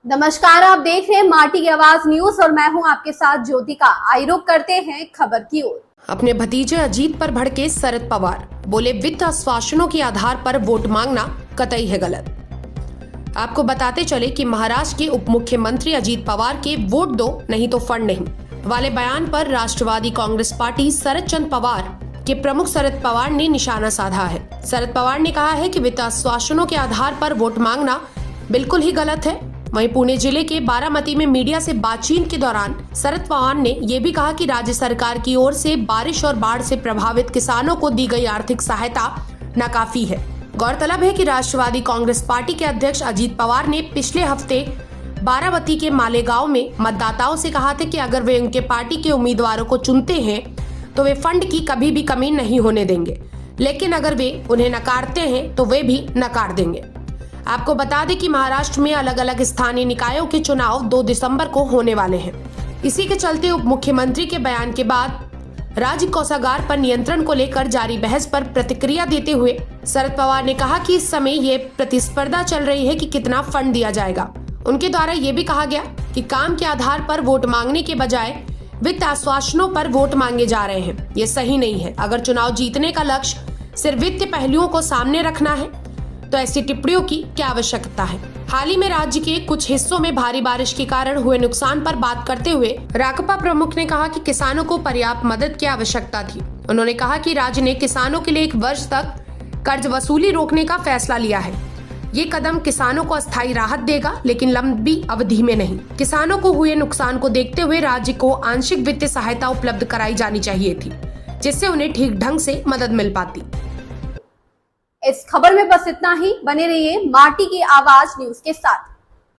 नमस्कार, आप देख रहे हैं माटी की आवाज न्यूज और मैं हूं आपके साथ ज्योतिका। आइए रुक करते हैं खबर की ओर। अपने भतीजे अजीत पर भड़के शरद पवार, बोले वित्त आश्वासनों के आधार पर वोट मांगना कतई है गलत। आपको बताते चले कि महाराष्ट्र के उप मुख्यमंत्री अजीत पवार के वोट दो नहीं तो फंड नहीं वाले बयान पर राष्ट्रवादी कांग्रेस पार्टी शरद चंद्र पवार के प्रमुख शरद पवार ने निशाना साधा है। शरद पवार ने कहा है कि वित्त आश्वासनों के आधार पर वोट मांगना बिल्कुल ही गलत है। वहीं पुणे जिले के बारामती में मीडिया से बातचीत के दौरान शरद पवार ने यह भी कहा कि राज्य सरकार की ओर से बारिश और बाढ़ से प्रभावित किसानों को दी गई आर्थिक सहायता नाकाफी है। गौरतलब है कि राष्ट्रवादी कांग्रेस पार्टी के अध्यक्ष अजीत पवार ने पिछले हफ्ते बारामती के मालेगांव में मतदाताओं से कहा था कि अगर वे उनके पार्टी के उम्मीदवारों को चुनते हैं तो वे फंड की कभी भी कमी नहीं होने देंगे, लेकिन अगर वे उन्हें नकारते हैं तो वे भी नकार देंगे। आपको बता दें कि महाराष्ट्र में अलग अलग स्थानीय निकायों के चुनाव 2 दिसंबर को होने वाले हैं। इसी के चलते उप मुख्यमंत्री के बयान के बाद राज्य कोषागार पर नियंत्रण को लेकर जारी बहस पर प्रतिक्रिया देते हुए शरद पवार ने कहा कि इस समय ये प्रतिस्पर्धा चल रही है कि कितना फंड दिया जाएगा। उनके द्वारा ये भी कहा गया कि काम के आधार पर वोट मांगने के बजाय वित्त आश्वासनों पर वोट मांगे जा रहे हैं। ये सही नहीं है। अगर चुनाव जीतने का लक्ष्य सिर्फ वित्तीय पहलुओं को सामने रखना है तो ऐसी टिप्पणियों की क्या आवश्यकता है। हाल ही में राज्य के कुछ हिस्सों में भारी बारिश के कारण हुए नुकसान पर बात करते हुए राकपा प्रमुख ने कहा कि किसानों को पर्याप्त मदद की आवश्यकता थी। उन्होंने कहा कि राज्य ने किसानों के लिए 1 वर्ष तक कर्ज वसूली रोकने का फैसला लिया है। ये कदम किसानों को अस्थायी राहत देगा, लेकिन लंबी अवधि में नहीं। किसानों को हुए नुकसान को देखते हुए राज्य को आंशिक वित्तीय सहायता उपलब्ध कराई जानी चाहिए थी, जिससे उन्हें ठीक ढंग से मदद मिल पाती। इस खबर में बस इतना ही। बने रहिए माटी की आवाज न्यूज के साथ।